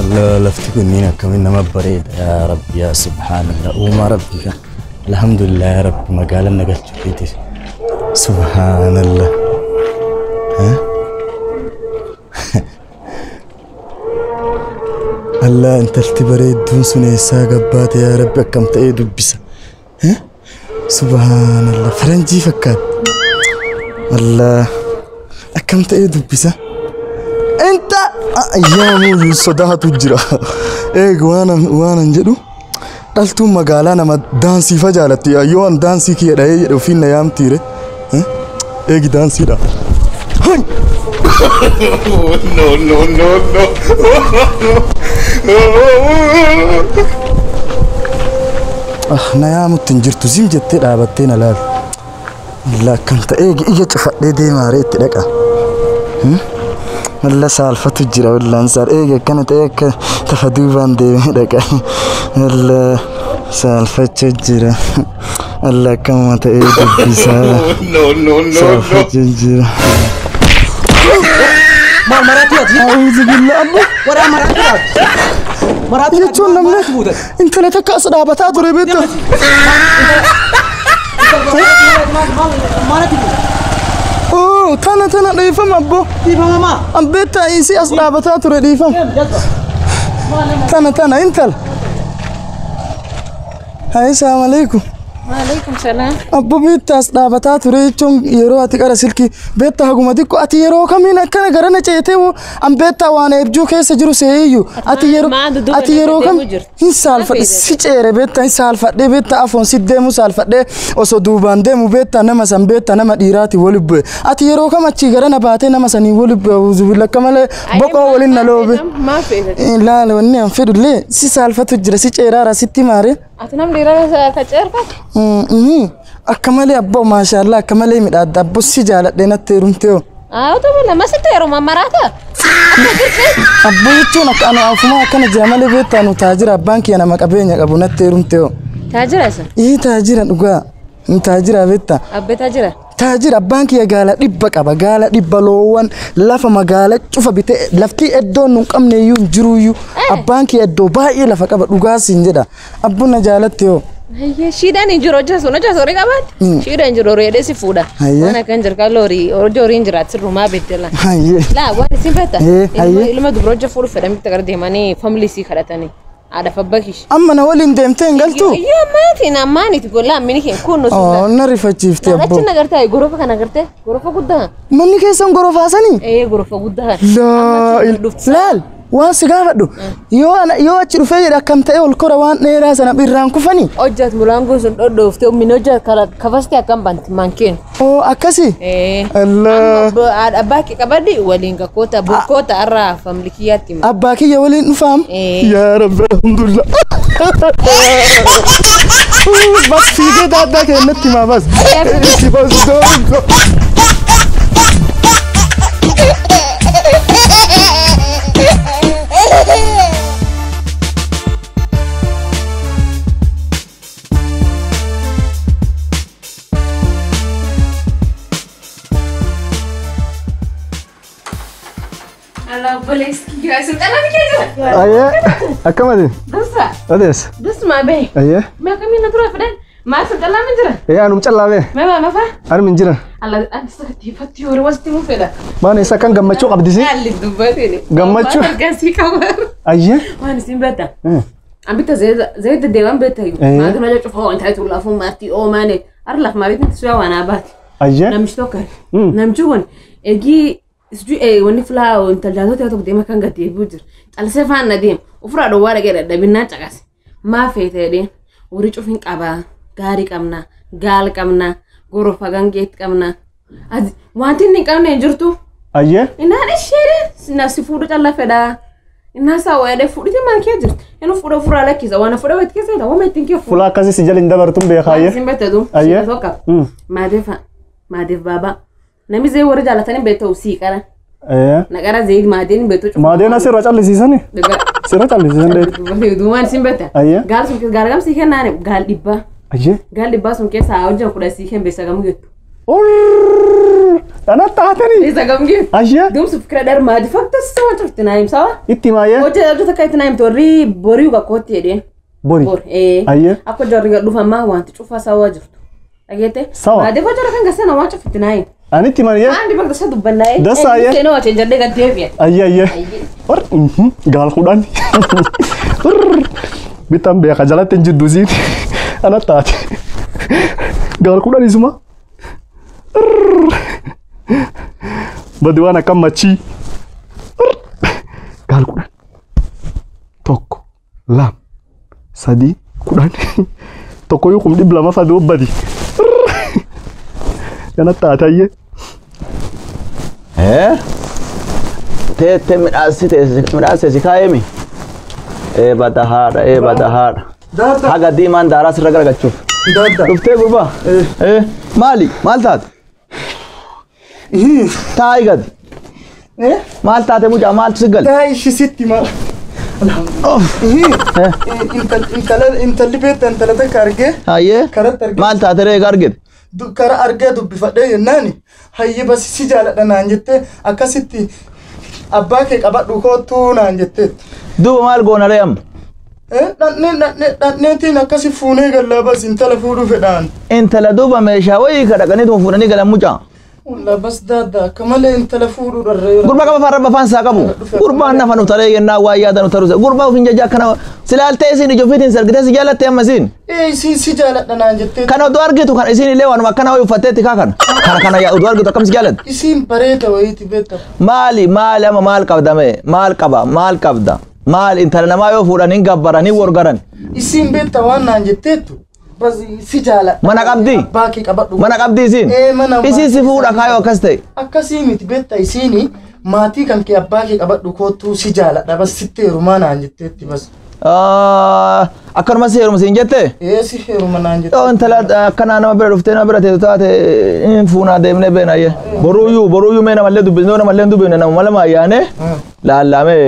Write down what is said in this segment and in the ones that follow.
الله لفتكن مين كمان ما بريد يا رب يا سبحان الله وما ربك الحمد لله يا رب ما قال لنا قلت فيتي سبحان الله ها الله انت التبريد دون سنة ساقبات يا رب كم تأيدوا بس ها سبحان الله فرنجي فكات الله كم تأيدوا بس انت ايام الصداها تجرى ايه وانا نجدو قلتو مقالانا ما دانسي فجالتي ايوان دانسي كي يدعي وفينا يام تيري ايه دانسي دا نو نو نو نو نيام تنجرتو زيم جتي دابتينا لا لا كنت ايه ايه تفقدي دي ماريت لك الله سالفة تجرى ولا انصار ايه كانت ايه تفدوبان دي لك الله سالفة تجرى الله كم تأيد بسالة نو نو نو سالفة تجرى ما مراتي أعوذ بالله أبو ورا مراتي يجون لمن أنت لا تكأس رابطات ربيته أوه تانا ريفهم أبو ريفهم ما أبيت إيسي أصرابطات ريفهم تانا أنت هاي السلام عليكم وعليكم السلام أبو بيت أصرابطات ريتهم يروح تكرر سلكي بيت هجوماتيكو أتي يروح كمين كنا قرنا جيته أم بيت وانا يرجو كيس جرو سيئو أتي يروح كم إنسالفة سيجرة بيت إنسالفة ده بيت أفون سيد مسالفة ده أصدوبان ده مبيت أنا مثلا بيت أنا مديراتي ولب أتي يروح كم أتي قرنا باتنا مثلا ولب وزبيلا كمال بقى ولنا لوب ما في لا لا وني أنفر ليه سالفة تجري سيجرة راسيتي ماري أتنام ليرة كتيرك أكملي أبو ما شاء الله أكملي من أبو سجالة دينا تيرونتيو طبعا ما ستيرو ما مراتا أبو يتونك أنا أفما كان جمالي بيت أنا تاجر بانكي أنا مكابينك أبو نتيرونتيو تاجر أسا إيه تاجر نقول تاجر بيتا أبي تاجر تاجر بانكي يا قالة ربك أبا قالة ربلوان لفا ما قالة شوف بيت لفتي أدون نقم نيون جرويو أبانكي أدو باي لفك أبا رقاسين جدا أبو نجالتيو هي شيدا نجرو جاسو نجاسو ريكابات شيدا نجرو ريدي سيفودا أنا كان جركا لوري أرجو رينجرات سرما بيتلا لا وانا سيمبتا لما دبروجا فورو فدام تقدر ماني فاميلي سي خدتني ada fabakis amma na walin demten galtu ya mati na mani tiko la mini ke kunno oh narifa chifte abbo na garta gorofa kana garte gorofa gudda manni ke son gorofa sani gorofa gudda la lal wa sigafadu yo achiru feeda kamta ol kora wan neera sana birran kufani ojjat mulango sun doddo fte minojja kala kafasti akam bant manken oh akasi allah abaki kabadi walinga kota bukota arra famlikiyati abaki ya walin ufam ya rabb alhamdulillah bas fige da ke natti ma bas bas do أيه أكمل دس ما به أيه ما كمين نتروح فدان ما سكلا من جرا إيه أنا متشلا به ما فا أنا من جرا الله أنت سكتي فتي ورواستي مو فدا ما نسا كان جمّتشو قبل دي اللي دبتني جمّتشو كان سي كمان أيه ما نسيم بيتا أم بيتا زي الديوان بيتا ما أدري ما جت فوق أنت هتقول لا فوق مارتي أو ماني أرلك ما بيتني تسوي وأنا بات أيه نمشتوكر نمشون أجي سجى وني فلا وانت جالوت يا تقدم كان قدي بوجر على سفان نديم وفراد وارا كده دبنا تقاس ما فيت دين وريجو فين قبا غاري كمنا قال كمنا غرفة غنجيت كمنا وانتين كمنا جرتو أيه إن هذا الشيء الناس يفوتوا على فدا الناس هوا فوتوا ما كيجر إنه فوتوا فرا لك إذا وأنا فوتوا بتكسر ده وما تنكي فلا كذي سجل إن دبرتم بيخاية سيمبتدو أيه ما دف بابا نمي زي ورد على تاني بيتو سيكارا ايه نغارا زي مادين بيتو مادين سيرو على سيساني سيرو على سيسان ده دوان سيمبتا ايه قال سمك غارغام سيكن ناني قال ديبا ايه قال ديبا سمك ساوجا كودا سيكن بيسغام جت أنا تعتني إذا قام جيم أشياء دوم سفكرة دار ما دي فقط سوا شفت نايم سوا إتماية وجه أجو تكايت نايم توري بوري وبكوت يدين بوري بور إيه أيه أكو جوري قلوفا ما وانت تشوفها سوا جرتو أجيته سوا. ما دي فجرة كان قسنا ما شفت نايم أنا إتماية عندي بقدر شدو بناي ده سايا. سينو أتشجر دي قد يبيا أيه ور قال خدان بيتام بيا خجالة تنجد دوزين أنا تعتني قال خدان اسمه بدوانا كم ماشي قال خدان توكو لام سادي خدان توكو يقوم دي بلا ما فادو بدي أنا تعتني te midhaase si kaayemi bada haadha haga diimaan daaraa sirra garagachuuf dhuftee gurbaa maali maal taate taa'ii gadi maal taate mucaa maaltu si gal دايش ستي ما انت اللي بيت انت اللي تكارجي hayyee كرت ارجي maal taate reega argite كر ارجي دب فدي ناني هي بس سجالة نانجت اكستي اباك قبض كوتو نانجت duuba maal goona re'am ننتي نكسي فوني قال بس انت لفودو فدان intala duuba meeshaa wayii ka dhaqaniituma fuudhanii galan mucaa والله بس دادا كمال انت لفودو الريرة gurbaa qaba farra bafaan isaa qabu gurbaan nafa nu taree yennaa waa yaada nu taruuse gurbaa ufin jajaa kana silaaltee isin ijooffiitiin sargitee si jaalattee amma isin ايه سجالة نانجت kana oduu argitu kan isin illee waanuma akkana wayii uffatteetti kaa kana yaa oduu argitu akkam si jaalatti اسين بريتا ويتي بيتا maali ama maal qabdame maal qabda maal intala namaa yoo fuudhanii gabbaranii wargaran اسين بيتا وانا نانجتتو بس سجالة mana qabdi باكي قبض mana qabdi isin isin si fuudha kaayoo akkas ta'e akkasii miti beektaa isiini maatii kan kee abbaa kee qabadhu kootu si jaaladha bas sitti heerumaa naan jetteetti bas akkanuma si heeruma siin jette si heeruma naan jette yoo intala akkanaa nama bira dhuftee nama bira teessu taate hin fuunaa deemnee beenayye boruuyyuu mee namallee dubbisnee namallee dubbifne nama lama ayyaane laallamee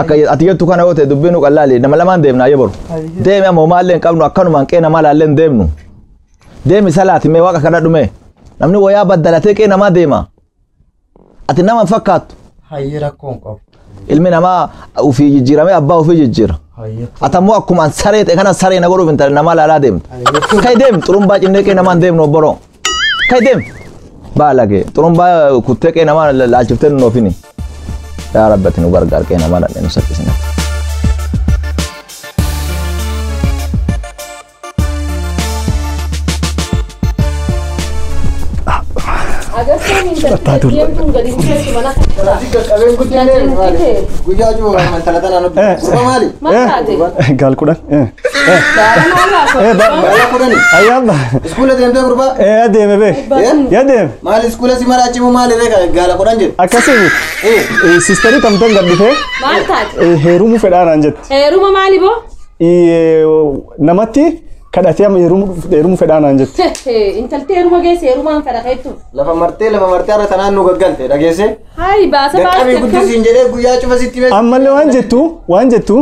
akka ati jettu kana yoo ta'e dubbinu qallaali nama lamaan deemnaayye boru deemi ammoo maallee hin qabnu akkanumaan qee namaa laallee hin deemnu deemi salaati mee waaqa kadhadhu mee namni wayaa baddalatee qee namaa deema ati nama hin fakkaattu hayyee rakkoon qabu ilmi namaa ufii jijjiiramee abbaa ufii jijjiira atammoo akkuma saree ta'e kana saree na godhuuf intala namaa laalaa deemta kai deem xurumbaa cinnee qee namaan deemnu obboroo kai deem baalage xurumbaa kuttee qee namaa laalchiftee nu oofini yaa rabbati nu gargaar qee namaa dhandhee nu saqqisine gaal kudhan ayyaamba Iskuula deemtee gurbaa? adeeme bee yadeeme Maali iskuula si maraachimu maali reega gaala kudhan jedhu? akkasii sisterii tamteen gaddifee maal taate heerumuu fedhaanaan jette heeruma maali boo namatti kadhatee amma heerumuu fedhaanaan jette intaltee heeruma geesse heerumaan fedhateettu Lafa martee har'a tanaan nu gaggalte dhageesse? hayi baasa Gaqqabii baasa guddisiin jedhee guyyaa cufa sitti beeku. ammallee waan jettu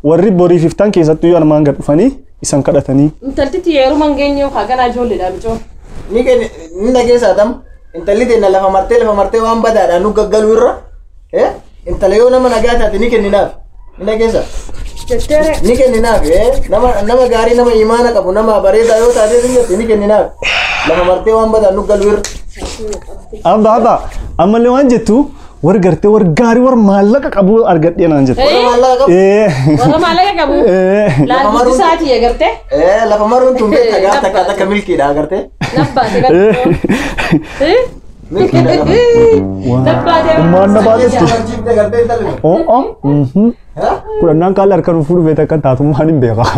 warri borii fiftaan keessattuu yoo armaan gad dhufanii isan kadhatanii intaltitti heerumaan geenyoo kaganaa ijoolleedha bicoo Ni dhageessaa tam intalli teenna lafa martee waan badaadhaan nu gaggaluu irra intala yoo nama nagaa taate ni kenninaaf ni dhageessaa. jetteere Ni kenninaaf nama gaarii nama imaana qabu nama bareedaa yoo taate ni kenninaaf lafa martee waan badaan nu galuu irra. abba ammallee waan jettu warri gartee warri gaarii warri maallaqa qabu argadhee naan jettu Warra maallaqa qabu. warra maallaqa qabu laalchi isaatii agartee Lafa maruun tun beekta gaa takka milkiidha agartee. nabbaate gartee nabbaate ummaan na baatetti Jiibde agartee intalli. kudhannaan kaalli harkaan fuudhu beekta akka taatummaan hin beekaa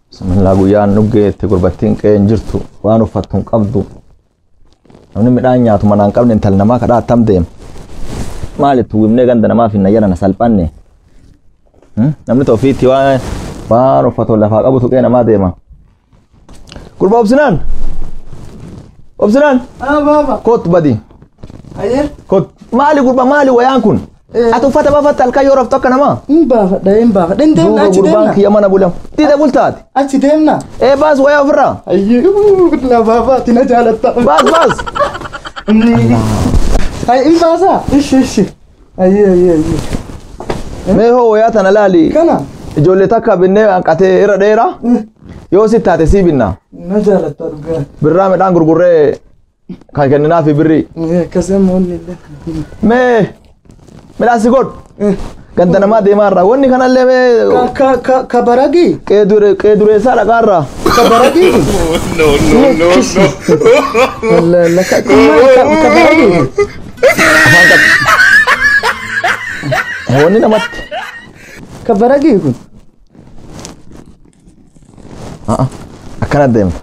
bismillah guyyaan dhuggeetti gurbattiin qeen jirtu waan uffattu hin qabdu namni midhaan nyaatu manaa hin qabne intala namaa kadhaa attam deema maalitti wimnee ganda namaaf hin nayyana na salphanne namni toofiitti waan uffatu lafaa qabu tuqee namaa deema gurbaa obsinaan baaba kot badi ayyee kot maali gurba maali wayaan kun atu uffata baafatta halkan yoo raftu akka namaa Hin baafadha. Deemna duuba achi gurbaan deemna. kiyya mana bulamu dida bultaati Achi deemna. baas wayaa ofirraa Ayyee na baafaati na jaalatta. baas Hin baasaa. Ishi. Ayyee. mee hoo wayaa tana laali Kana ijoollee takka binnee hanqatee irra dheeraa yoo si taate sii binna na jaalatta dhugaa. birraa midhaan gurgurree kan kenninaaf birrii Akkasuma onni illee. mee midhaan si godhu ganda namaa deemaa irraa wanni kanallee mee Ka baragii. qeedureessaa dhaqaarraa Kabaragi. La kabaragi. afaan qab wanni namatti Kabaragi kun. akkana deemta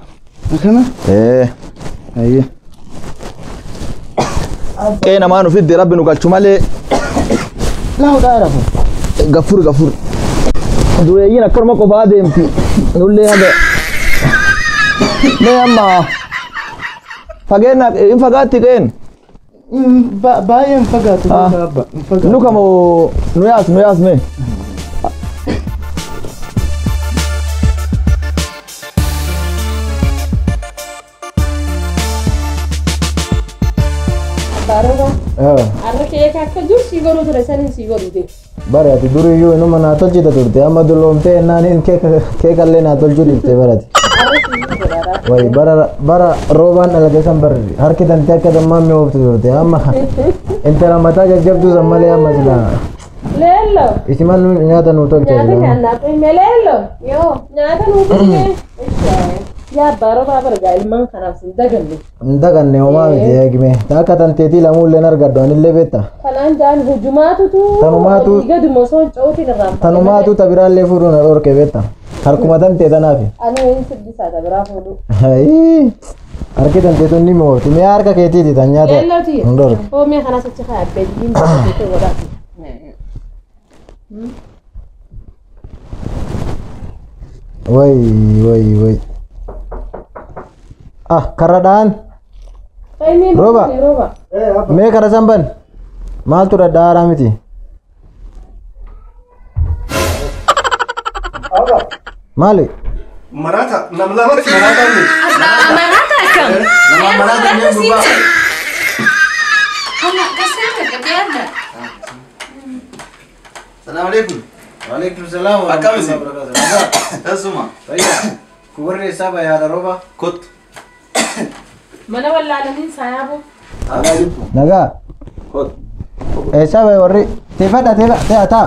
Akana. Ayyee. qee namaa nu fidde rabbi nu galchu malee Lahu daara kun. gafur dureeyyiin akkanuma qofaa deemti nullee haga mee amma fageenya hin fagaatti qeen Baay'een fagaatu. nu kamoo nu yaas mee Baroba. Arra kee akka jiru si godhu ture sanin si godhu te. Barati duriyyuu inuma naa tolchita turte amma dulloomtee ennaan keekallee naa tolchuu dhiifte barati. Arra si godhara. Wayi bara roobaan dhalate san barri harki tante akka dammaan mi'ooftu turte amma intala mataa jajjabduu san malee amma silaa Lello. isiman nyaata nuu tolche. Nyaata nyaanna qeemme lello. Yoo nyaata nuu qeemme. Yaa baroba barga ilman kanaaf sin daganne. Hin daganne homaa miti eegime akka tanteetii lamuulleen argaddu anillee beekta. Kanaan jaan hujumaatutu. Tanumaatu- Gaduma soo cootiin irraa. Tanumaatu tabiraallee fuudhuu na dhorke beekta. Harkuma tantee tanaafi. Ani hin siddisaa tabiraa fuudhu. Hayii harki tanteetu ni mi'oofti mi'a harka keetiiti tan nyaata. Leelloti. Hin dhorke. Hoomee kanas achi kaa beeyyiin baatee godhaati. Way. Karradhaan Roba. Roba. mee kara san maaltu dhadhaaraa miti. Maali? Marata, namlamatti marata ni. Marata kam? Nama marata ni buba. Hala, kasih ke biasa. Assalamualaikum. Waalaikumsalam. Akkam isin? Tasuma. Fayyaa. Kubarree saba yaada roba. Kot. Mana wallaalaniin saayabu. Nagaa. Kot. Eessaa bahe warri? Teeffadha taa. Taa.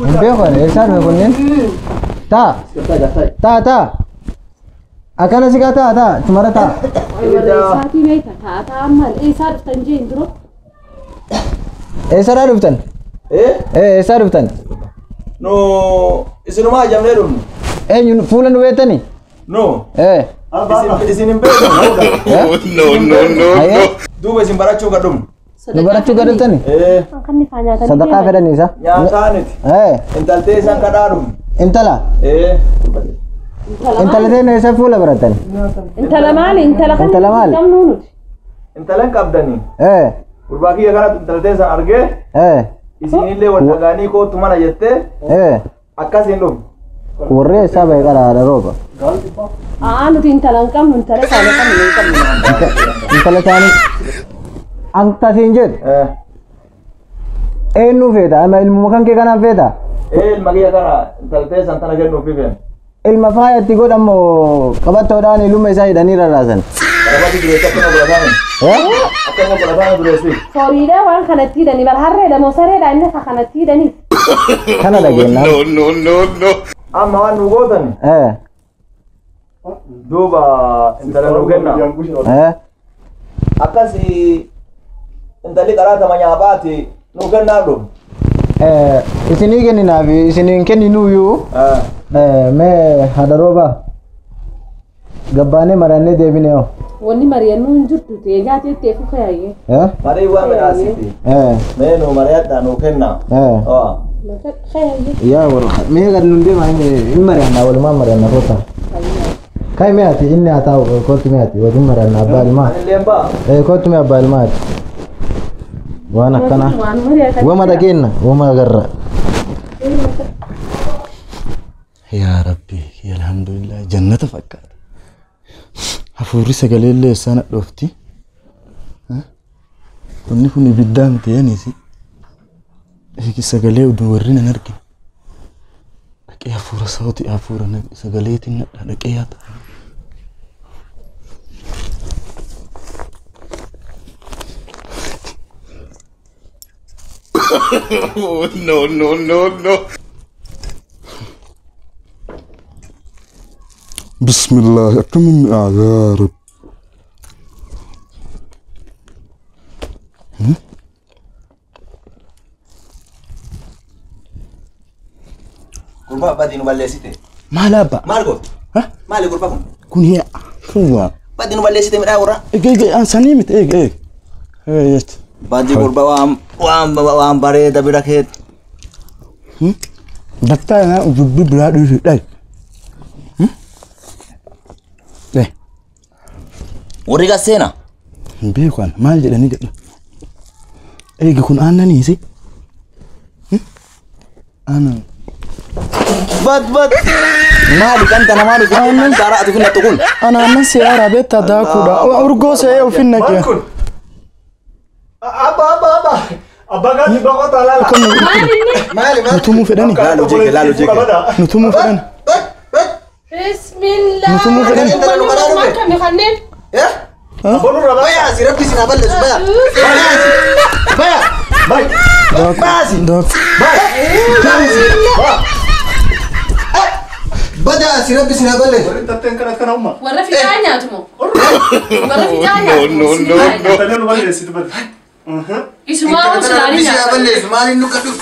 Hin beekan eessaa dhufe kunneen? Taa. Akkana sigaa taa. Tumara taa. Isaatii beekta taataa maal isaa dhuftan jeen duro. Eessadhaa dhuftan? Eessaa dhuftan? no isinumaa jamnee dhumne Eenyu fuula nu beektanii? no isin hin beeknu Hayee? duuba isin barachuu kan dhumne Nu barachuu gadhuftanii? Kan ni faa nyaatanii. Sadaqaa fedhanii isa? nyaataaniti intaltee isaan kadhaa dhumne Intala? Intala ta'e eessa fuula baratan? Intala maali? Intala kan Intala maali? qabnu nuti. intalan qabdanii Eh. gurbaa kiyya kanatu intaltee isaan argee isinillee wal dhagaanii kootu mana jettee akkasiin dhumne Warri eessaa bahe qaraadha rooba? Nuti intala hin qabnu intala isaanii qabnu hin qabnu. Intala isaanii antasiin jedhu eenyu feeta? Ama ilmuma kan kee kanaan feeta? ilma kiyya kana intaltee isaan tana kennuufi feene Ilma faayatti godhamoo qabattoodhaan ilma isaa hidhanii rarraasan? Karabati dureessi akkana godhataani akkana godhataani dureessi Horiidhaa waan kanatti hidhanii bara harreedha moo sareedha inni akka kanatti hidhaniif. Kana dhageenyaa? amma waan nu gootani duuba intala nu kenna akkasi intalli qaraatama nyaapaati nu kennaaf dhufu Isinii kenninaaf isiniin kenninuuyyuu mee haadha rooba gabbaanee marannee deebinee hoo? Wanni mari'annuu hin jirtu teegaa teettee fuka yaayyee. marii waan midhaasiti mee nu mari'adha nu kenna Yaa warra mee gad nun deema hin mari'annaa walumaan mari'annaa koota. Kai mee ati inni haa taa'u kootu mee ati waliin mari'annaa abbaa ilmaa. anilleen baa Kootu mee abbaa ilmaa ati. Waan akkana. Wama dhageenya wama agarra. Yaa Rabbi alhamdulillah jannata fakkaata. Hafuurri sagalee illee sana dhofti. Wanni kun ibiddaa miti yaanisi. Eegi sagalee oduu warri nan argine. Dhaqee hafuura sauti hafuura sagaleetiin nadha dhaqee yaa ta'a. No. Bismillah, akan mengarap. Kurba badinu balleessite. Maal abba? Maal goote? Maali kurba kun? Kun hiya. Kuwa. Badinu balleessite midhaa warra. Sanii miti eeg. Badii kurba waan bareeda bira keet. Daktaa na ubbi biraa dhufu dhai. Warri gasseena. Beekan maal jedhanii jedhu. Eegi kun aannaniisi. Aannan. Bad. Maali kanta na maali kun dara atu finna tukun. Ana aannan siyaara beektaa daakuudha. Urgoo see ofinna kee. Abba gadi baqota lala. Maali. Nutumuu fedhani. Laalu jeke. Nutumuu fedhani. Bismillah. Nutumuu fedhani. Makkami kanneen. Abonu raba. Baya si rabbi sina balleessu baya. Bay. Bada si rabbi sina balleessu. Wali tatten kana umma. Warra fiixaa nyaatu moo? Warra fiixaa nyaatu. No. Tannen wali situ bad. Isumaa Rabbi usilanii sina nyaatu. balleessu maali nu kadhu.